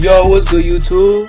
Yo, what's good, YouTube?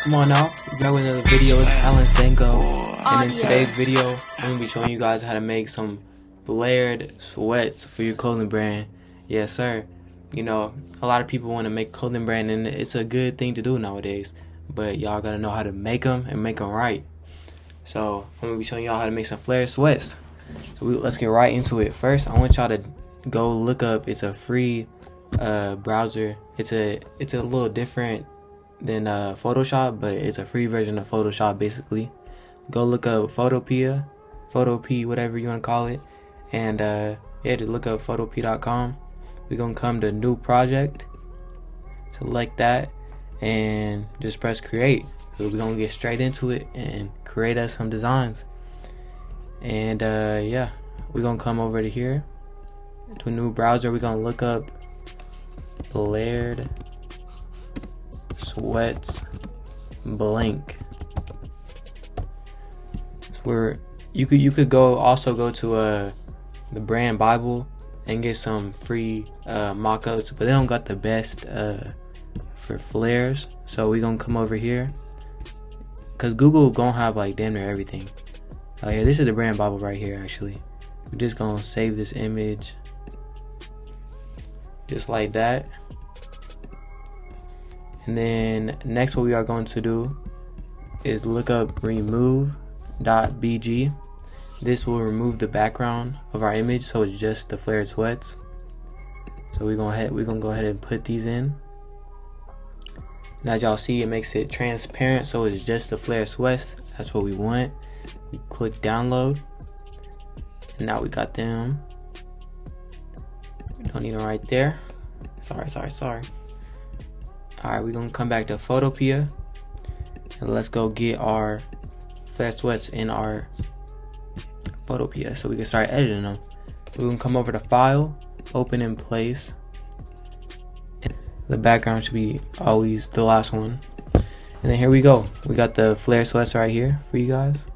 Come on now, we're back with another video. It's Alan Senko, and in today's video, I'm gonna be showing you guys how to make some flared sweats for your clothing brand. Yes, sir. You know, a lot of people want to make clothing brand, and it's a good thing to do nowadays. But y'all gotta know how to make them and make them right. So I'm gonna be showing y'all how to make some flared sweats. So let's get right into it. First, I want y'all to go look up. It's a free browser. It's a little different than Photoshop, but it's a free version of Photoshop basically. Go look up Photopea, whatever you want to call it, and yeah, just look up photopea.com. We're gonna come to new project, select that, and just press create. So we're gonna get straight into it and create us some designs. And yeah, we're gonna come over to here to a new browser. We're gonna look up flared sweats blank. So where you could also go to the brand Bible and get some free mock-ups, but they don't got the best for flares. So we gonna come over here because Google gonna have like damn near everything. Oh yeah, this is the brand Bible right here. Actually, we're just gonna save this image just like that. And then next, what we are going to do is look up remove.bg. This will remove the background of our image, so it's just the flared sweats. So we're gonna go ahead and put these in. And as y'all see, it makes it transparent, so it's just the flared sweats. That's what we want. We click download, and now we got them. We don't need them right there. Sorry. Alright, we're gonna come back to Photopea, and let's go get our flared sweats in our Photopea so we can start editing them. We're gonna come over to File, Open in Place. The background should be always the last one. And then here we go. We got the flared sweats right here for you guys.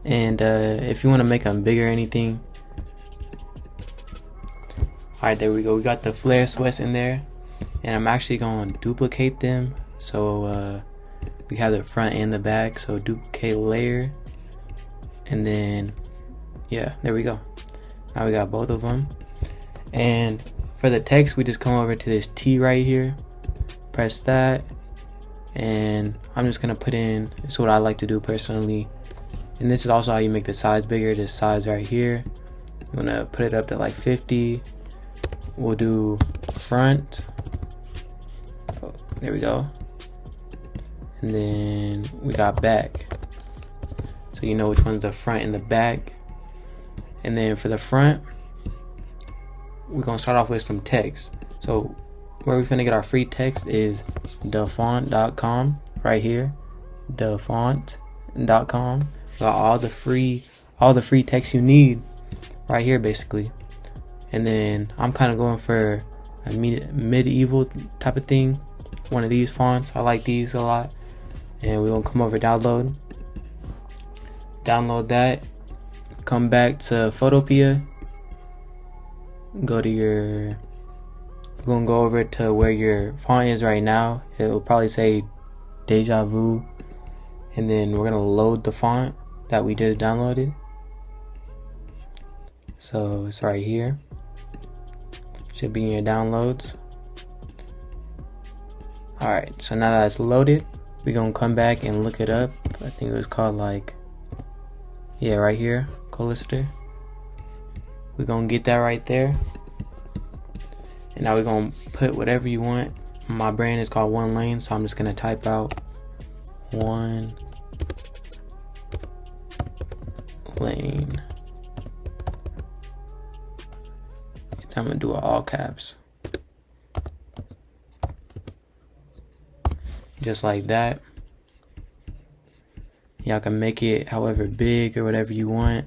And if you want to make them bigger or anything. Alright, there we go. We got the flared sweats in there. And I'm actually going to duplicate them. So we have the front and the back. So duplicate layer. And then, yeah, there we go. Now we got both of them. And for the text, we just come over to this T right here. Press that. And I'm just going to put in, it's what I like to do personally. And this is also how you make the size bigger. This size right here. You want to put it up to like 50. We'll do front. Oh, there we go. And then we got back. So you know which one's the front and the back. And then for the front, we're going to start off with some text. So where we're going to get our free text is thefont.com right here. Thefont.com. Got all the free text you need right here basically. And then I'm kind of going for a medieval type of thing. One of these fonts. I like these a lot. And we're gonna come over download that, come back to Photopea, go to we're gonna go over to where your font is right now. It will probably say Deja Vu, and then we're gonna load the font that we just downloaded. So it's right here, should be in your downloads. Alright, so now that it's loaded, we're gonna come back and look it up. I think it was called like, yeah, right here, Colister. We're gonna get that right there. And now we're gonna put whatever you want. My brand is called One Lane, so I'm just gonna type out One Lane. I'm gonna do it all caps. Just like that. Y'all can make it however big or whatever you want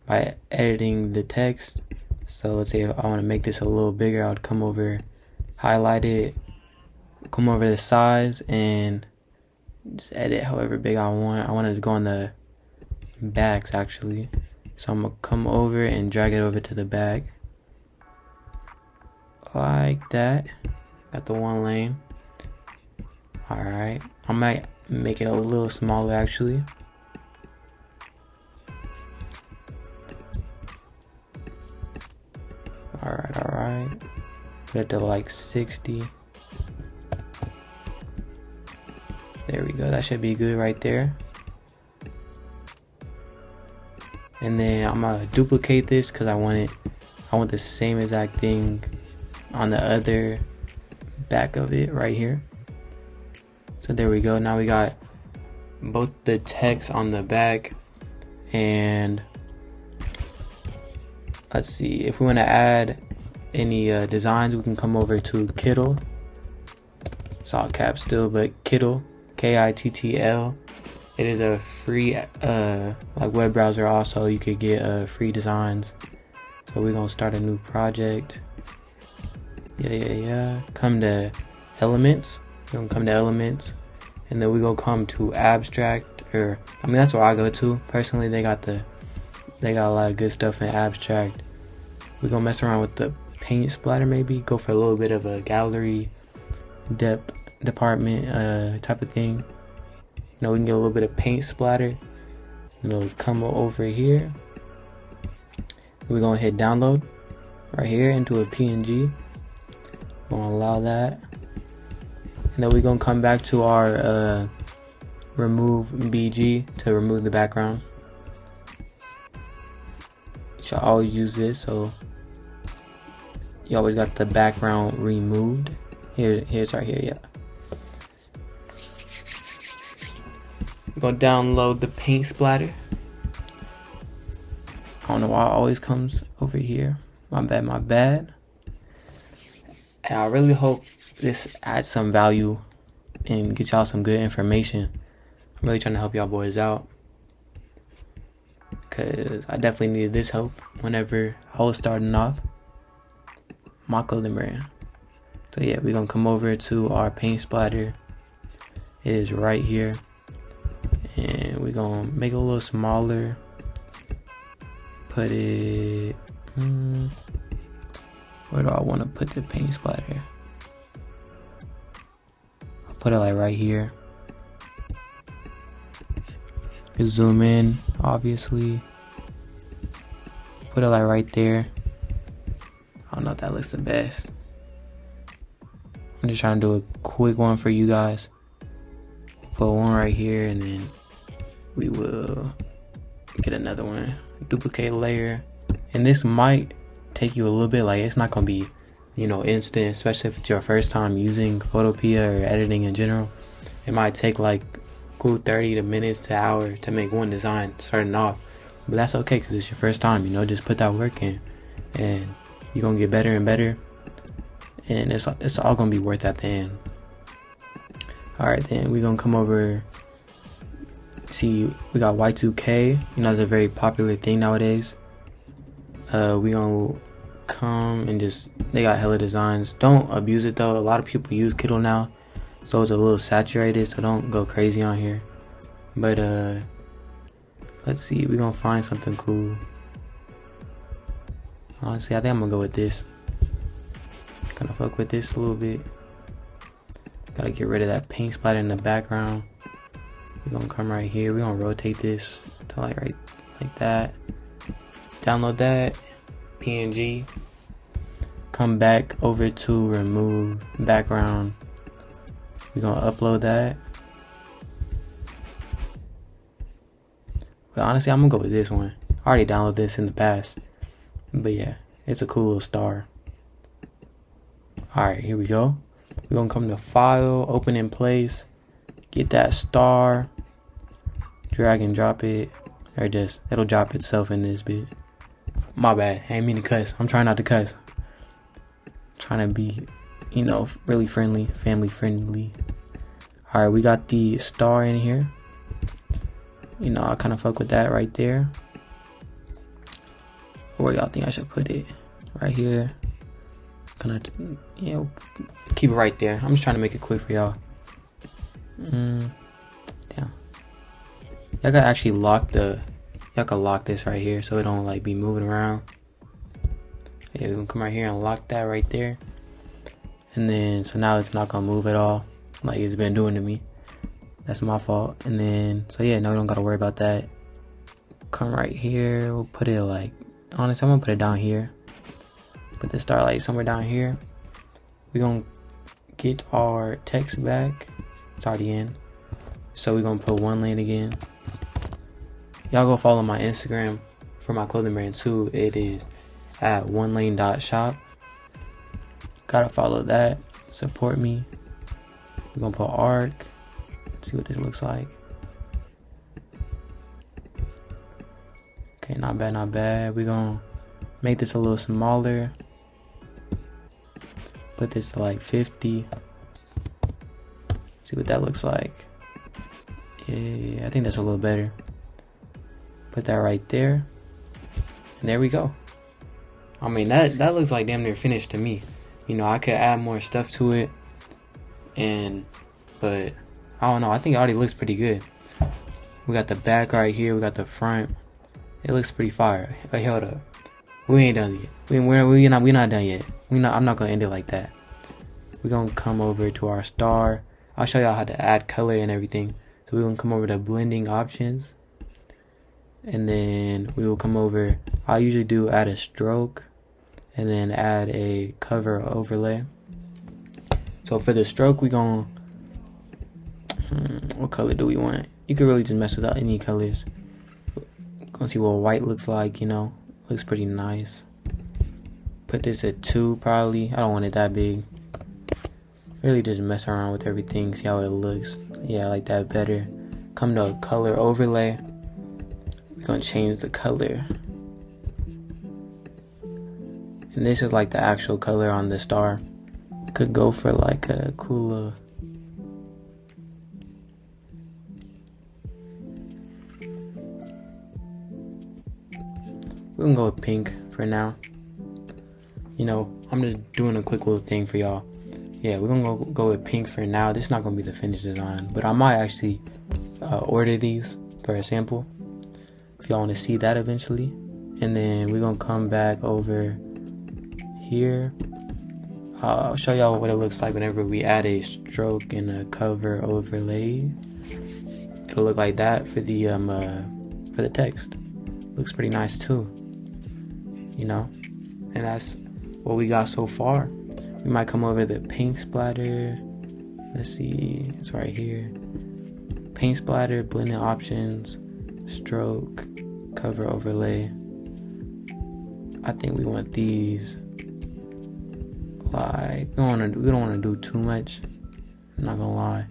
by editing the text. So let's say if I want to make this a little bigger, I would come over, highlight it, come over the size, and just edit however big I want. I wanted to go on the backs actually. So I'm gonna come over and drag it over to the back like that. Got the one lane. Alright, I might make it a little smaller actually. Alright. Put it to like 60. There we go, that should be good right there. And then I'm gonna duplicate this because I want the same exact thing on the other back of it right here. So there we go. Now we got both the text on the back, and let's see, if we want to add any designs, we can come over to Kittl. It's all caps still, but Kittl, Kittl. It is a free like web browser. Also, you could get free designs. So we're gonna start a new project. Come to elements. We're gonna come to elements, and then we gonna come to abstract. Or I mean, that's where I go to personally. They got a lot of good stuff in abstract. We're gonna mess around with the paint splatter. Maybe go for a little bit of a gallery depth department type of thing. You know, we can get a little bit of paint splatter. And it'll come over here. We're gonna hit download right here into a PNG. We're gonna allow that, and then we're gonna come back to our remove BG to remove the background. You should always use this, so you always got the background removed. Here's right here, yeah. We're gonna download the paint splatter. I don't know why it always comes over here. My bad. And I really hope this adds some value and get y'all some good information. I'm really trying to help y'all boys out, because I definitely needed this help whenever I was starting off my clothing brand. So yeah, we're gonna come over to our paint splatter. It is right here, and we're gonna make it a little smaller. Put it where do I want to put the paint splatter? I'll put it like right here. You zoom in, obviously. Put it like right there. I don't know if that looks the best. I'm just trying to do a quick one for you guys. Put one right here, and then we will get another one. Duplicate layer. And this might take you a little bit, like it's not gonna be, you know, instant, especially if it's your first time using Photopea or editing in general. It might take like cool 30 minutes to an hour to make one design starting off, but that's okay because it's your first time. You know, just put that work in, and you're gonna get better and better, and it's all gonna be worth at the end. All right, then we're gonna come over. See, we got Y2K. You know, it's a very popular thing nowadays. We gonna come and they got hella designs. Don't abuse it though. A lot of people use Kittl now, so it's a little saturated, so don't go crazy on here. But let's see, we gonna find something cool. Honestly, I think I'm gonna go with this. Gonna fuck with this a little bit. Gotta get rid of that paint splatter in the background. We're gonna come right here. We're gonna rotate this to like right like that. Download that PNG. Come back over to remove background. We're gonna upload that. But honestly, I'm gonna go with this one. I already downloaded this in the past, but yeah, it's a cool little star. All right, here we go. We're gonna come to File, Open in Place, get that star, drag and drop it, or it'll drop itself in this bitch. My bad, I ain't mean to cuss. I'm trying not to cuss. I'm trying to be, you know, really friendly, family friendly. All right, we got the star in here. You know, I kind of fuck with that right there. Where y'all think I should put it? Right here. Gonna, you know, keep it right there. I'm just trying to make it quick for y'all. Damn. Y'all gotta actually y'all can lock this right here so it don't like be moving around. Yeah, we're gonna come right here and lock that right there. And then, so now it's not gonna move at all. like it's been doing to me. That's my fault. And then, so yeah, now we don't gotta worry about that. Come right here, we'll put it like, honestly, I'm gonna put it down here. Put the starlight somewhere down here. We're gonna get our text back. It's already in. So we're gonna put one lane again. Y'all go follow my Instagram for my clothing brand too. It is at onelane.shop. Gotta follow that. Support me. We're gonna put arc. Let's see what this looks like. Okay, not bad, not bad. We're gonna make this a little smaller. Put this to like 50. See what that looks like. Yeah, I think that's a little better. Put that right there. And there we go. I mean, that looks like damn near finished to me. You know, I could add more stuff to it. But I don't know. I think it already looks pretty good. We got the back right here. We got the front. It looks pretty fire. Wait, hold up. We ain't done yet. We're not done yet. I'm not gonna end it like that. We're gonna come over to our star. I'll show y'all how to add color and everything. So we're gonna come over to blending options. And then we will come over. I usually do add a stroke and then add a cover overlay. So for the stroke, we're gonna, what color do we want? You can really just mess without any colors. Gonna see what white looks like, you know. Looks pretty nice. Put this at 2 probably. I don't want it that big. Really just mess around with everything, see how it looks. Yeah, I like that better. Come to color overlay. We're gonna change the color. And this is like the actual color on the star. Could go for like a cooler. We're gonna go with pink for now. You know, I'm just doing a quick little thing for y'all. Yeah, we're gonna go with pink for now. This is not gonna be the finished design, but I might actually order these for a sample if y'all want to see that eventually. And then we're gonna come back over here. I'll show y'all what it looks like whenever we add a stroke and a cover overlay. It'll look like that for the text. Looks pretty nice too, you know. And that's what we got so far. We might come over to the paint splatter. Let's see, it's right here. Paint splatter, blending options, stroke, cover overlay. I think we want these. Like, we don't want to do too much. I'm not gonna lie,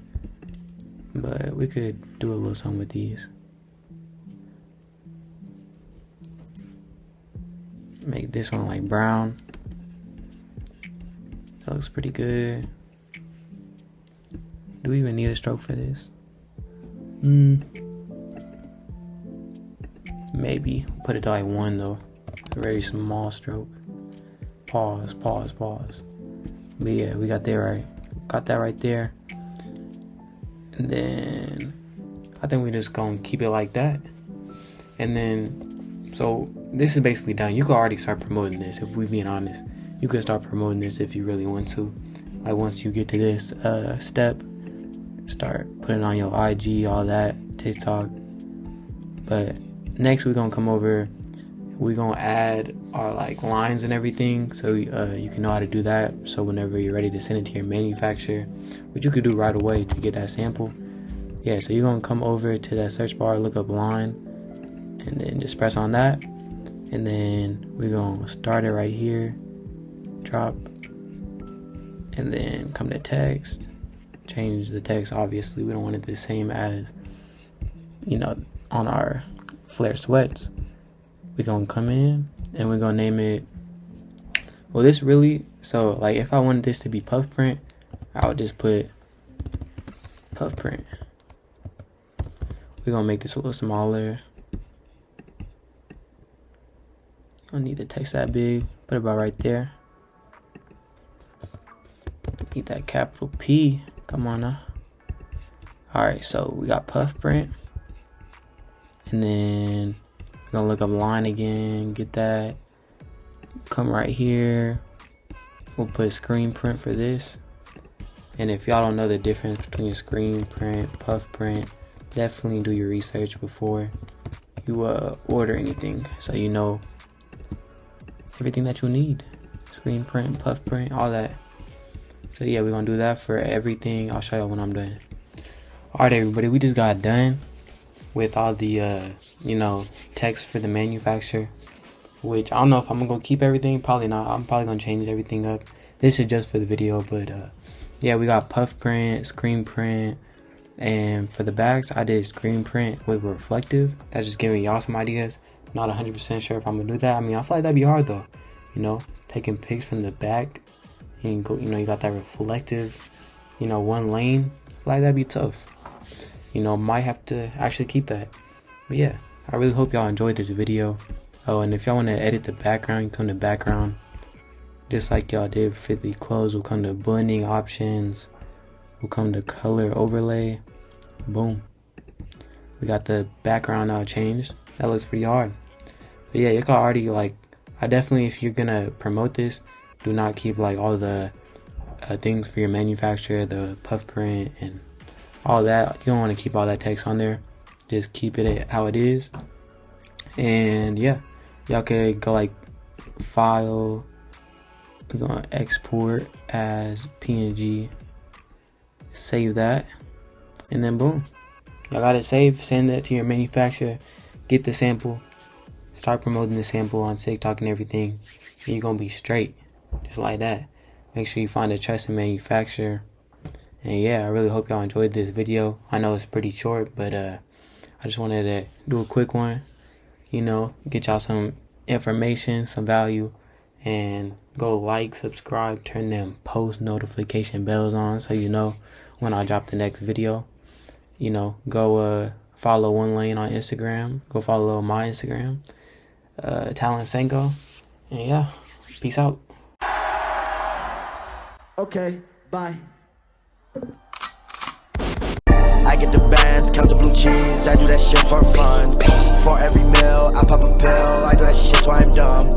but we could do a little something with these. Make this one like brown. That looks pretty good. Do we even need a stroke for this? Maybe. Put it to like 1 though. A very small stroke. Pause. But yeah, we got that right. Got that right there. And then I think we just gonna keep it like that. And then, so this is basically done. You can already start promoting this if we're being honest. You could start promoting this if you really want to. Like once you get to this step, start putting on your IG, all that, TikTok. But next we're gonna come over. We're gonna add our like lines and everything, so you can know how to do that. So whenever you're ready to send it to your manufacturer, which you could do right away to get that sample. Yeah, so you're gonna come over to that search bar, look up line, and then just press on that. And then we're gonna start it right here, drop, and then come to text. Change the text. Obviously, we don't want it the same as, you know, on our flare sweats. We're gonna come in and we're gonna name it, well, this really, so like if I wanted this to be puff print, I would just put puff print. We're gonna make this a little smaller. You don't need the text that big. Put it about right there. Need that capital P. Come on now. Alright, so we got puff print. And then we're gonna look up line again, get that. Come right here. We'll put screen print for this. And if y'all don't know the difference between screen print, puff print, definitely do your research before you order anything, so you know everything that you need. Screen print, puff print, all that. So yeah, we're gonna do that for everything. I'll show you when I'm done. Alright everybody, we just got done with all the text for the manufacturer, which I don't know if I'm gonna keep everything. Probably not. I'm probably gonna change everything up. This is just for the video, but yeah, we got puff print, screen print, and for the backs I did screen print with reflective. That's just giving y'all some ideas. Not 100% sure if I'm gonna do that. I mean, I feel like that'd be hard though, taking pics from the back and you go, you got that reflective, one lane. I feel like that'd be tough. Might have to actually keep that. But yeah, I really hope y'all enjoyed this video. Oh, and if y'all want to edit the background, you come to background, just like y'all did for the clothes. We'll come to blending options, we'll come to color overlay. Boom, we got the background now changed. That looks pretty hard. But yeah, you can already, I definitely, if you're gonna promote this, do not keep all the things for your manufacturer, the puff print and all that. You don't want to keep all that text on there. Just keep it how it is. And yeah, y'all could go file, we're gonna export as PNG, save that, and then boom, y'all got it saved. Send that to your manufacturer, get the sample, start promoting the sample on TikTok and everything, and you're gonna be straight, just like that. Make sure you find a trusted manufacturer. And yeah, I really hope y'all enjoyed this video. I know it's pretty short, but I just wanted to do a quick one, get y'all some information, some value, and go subscribe, turn them post notification bells on so you know when I drop the next video. Go follow One Lane on Instagram, go follow my Instagram, Talent Senko, and yeah, peace out. Okay, bye. I get the bands, count the blue cheese, I do that shit for fun. For every meal, I pop a pill, I do that shit till I'm dumb.